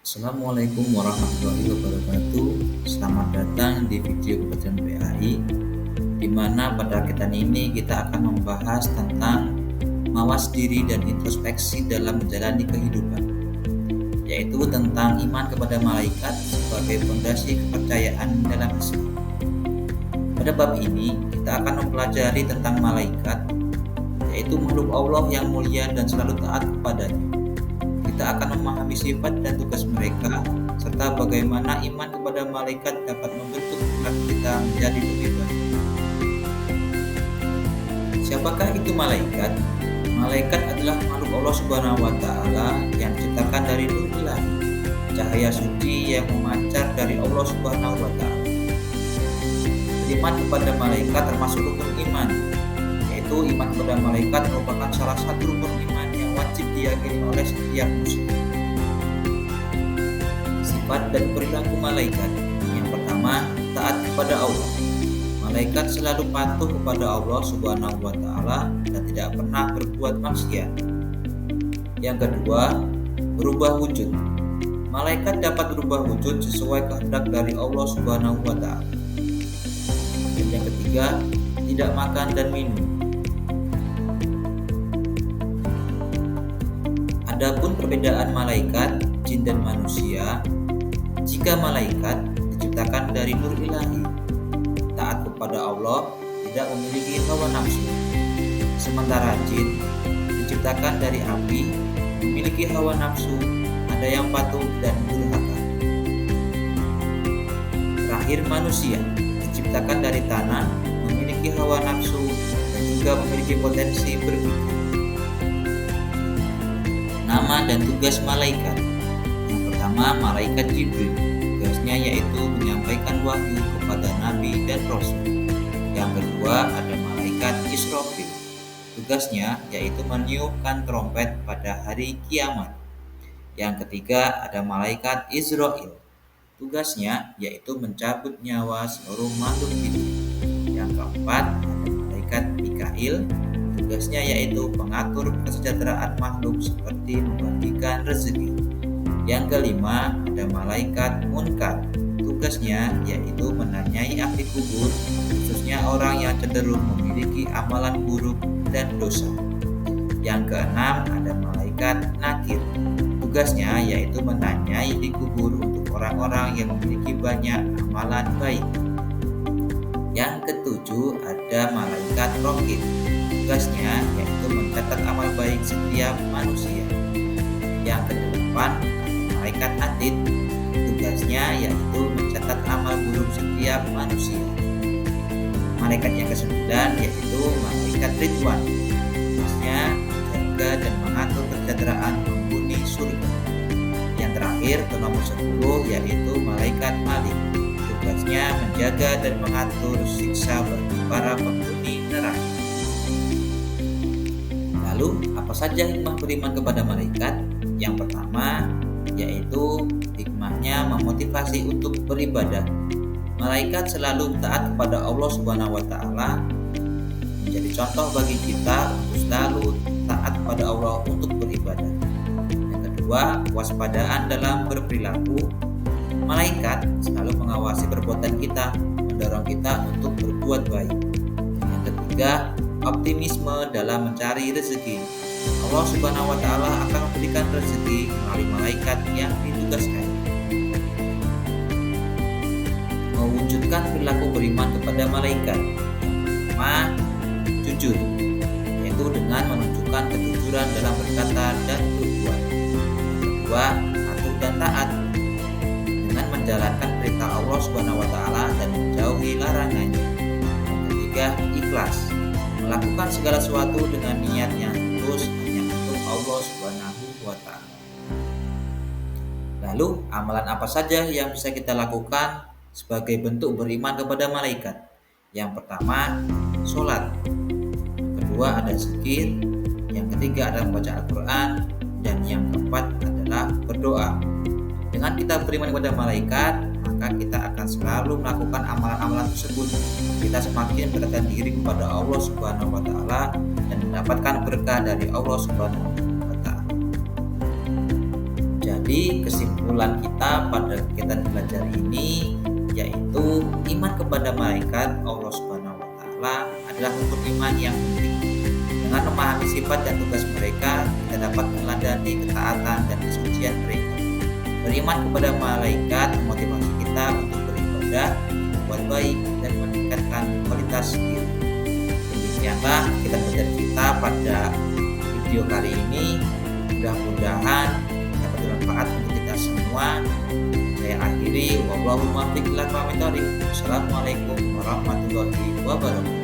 Assalamualaikum warahmatullahi wabarakatuh. Selamat datang di video kebetulan PAI, di mana pada kesempatan ini kita akan membahas tentang mawas diri dan introspeksi dalam menjalani kehidupan, yaitu tentang iman kepada malaikat sebagai fondasi kepercayaan dalam Islam. Pada bab ini kita akan mempelajari tentang malaikat, yaitu makhluk Allah yang mulia dan selalu taat kepadanya. Kita akan memahami sifat dan tugas mereka, serta bagaimana iman kepada malaikat dapat membentuk akhlak kita menjadi lebih baik. Siapakah itu malaikat? Malaikat adalah makhluk Allah Subhanahu wa Ta'ala yang diciptakan dari nur ilahi, cahaya suci yang memancar dari Allah Subhanahu wa Ta'ala. Beriman kepada malaikat termasuk rukun iman, yaitu iman kepada malaikat merupakan salah satu rukun iman yang wajib diyakini oleh setiap muslim. Sifat dan perilaku malaikat. Yang pertama, taat kepada Allah. Malaikat selalu patuh kepada Allah Subhanahu wa Ta'ala dan tidak pernah berbuat maksiat. Yang kedua, berubah wujud. Malaikat dapat berubah wujud sesuai kehendak dari Allah Subhanahu wa Ta'ala. Dan yang ketiga, tidak makan dan minum. Adapun perbedaan malaikat, jin dan manusia, jika malaikat diciptakan dari nur ilahi, taat kepada Allah, tidak memiliki hawa nafsu. Sementara jin diciptakan dari api, memiliki hawa nafsu, ada yang patuh dan durhaka. Terakhir manusia diciptakan dari tanah, memiliki hawa nafsu dan juga memiliki potensi berpikir. Nama dan tugas malaikat. Yang pertama, malaikat Jibril. Tugasnya yaitu menyampaikan wahyu kepada nabi dan rasul. Yang kedua, ada malaikat Israfil. Tugasnya yaitu meniupkan trompet pada hari kiamat. Yang ketiga, ada malaikat Israel. Tugasnya yaitu mencabut nyawa seluruh makhluk hidup. Yang keempat, ada malaikat Mikail. Tugasnya yaitu mengatur kesejahteraan makhluk seperti membagikan rezeki. Yang kelima, ada malaikat Munkar. Tugasnya yaitu menanyai ahli kubur, khususnya orang yang cenderung memiliki amalan buruk dan dosa. Yang keenam, ada malaikat Nakir. Tugasnya yaitu menanyai di kubur untuk orang-orang yang memiliki banyak amalan baik. Yang ketujuh, ada malaikat Raqib. Tugasnya yaitu mencatat amal baik setiap manusia. Yang kedelapan, malaikat Atid. Tugasnya yaitu mencatat amal buruk setiap manusia. Malaikat yang kesembilan yaitu malaikat Ridwan. Tugasnya menjaga dan mengatur kesejahteraan penghuni surga. Yang terakhir, ke nomor 10 yaitu malaikat Malik. Tugasnya menjaga dan mengatur siksa bagi para penghuni neraka. Lalu, apa saja hikmah beriman kepada malaikat? Yang pertama, yaitu hikmahnya memotivasi untuk beribadah. Malaikat selalu taat kepada Allah Subhanahu wa Ta'ala, menjadi contoh bagi kita untuk selalu taat kepada Allah untuk beribadah. Yang kedua, waspadaan dalam berperilaku. Malaikat selalu mengawasi perbuatan kita, mendorong kita untuk berbuat baik. Yang ketiga, optimisme dalam mencari rezeki. Allah Subhanahu wa Ta'ala akan memberikan rezeki melalui malaikat yang ditugaskan. Mewujudkan perilaku beriman kepada malaikat. Pertama, jujur, yaitu dengan menunjukkan kejujuran dalam berkata dan berbuat. Kedua, patuh dan taat, dengan menjalankan perintah Allah Subhanahu wa Ta'ala dan menjauhi larangannya. Yang ketiga, ikhlas, melakukan segala sesuatu dengan niat yang tulus hanya untuk Allah Subhanahu wa Ta'ala. Lalu, amalan apa saja yang bisa kita lakukan sebagai bentuk beriman kepada malaikat? Yang pertama, sholat. Kedua, ada zikir. Yang ketiga, ada membaca Al-Quran. Dan yang keempat adalah berdoa. Dengan kita beriman kepada malaikat, maka kita akan selalu melakukan amalan-amalan tersebut. Kita semakin mendekatkan diri kepada Allah Subhanahu wa Ta'ala dan mendapatkan berkah dari Allah Subhanahu wa Ta'ala. Jadi kesimpulan kita pada kegiatan belajar ini yaitu iman kepada malaikat Allah Subhanahu wa taala adalah rukun iman yang penting. Dengan memahami sifat dan tugas mereka, kita dapat meneladani ketaatan dan kesucian mereka. Beriman kepada malaikat memotivasi kita untuk beribadah, berbuat baik, dan meningkatkan kualitas diri. Demikianlah kita belajar kita pada video kali ini. Mudah-mudahan dapat bermanfaat untuk kita semua. Saya akhiri, wallahu muwaffiq ila aqwamit thoriq. Wassalamualaikum warahmatullahi wabarakatuh.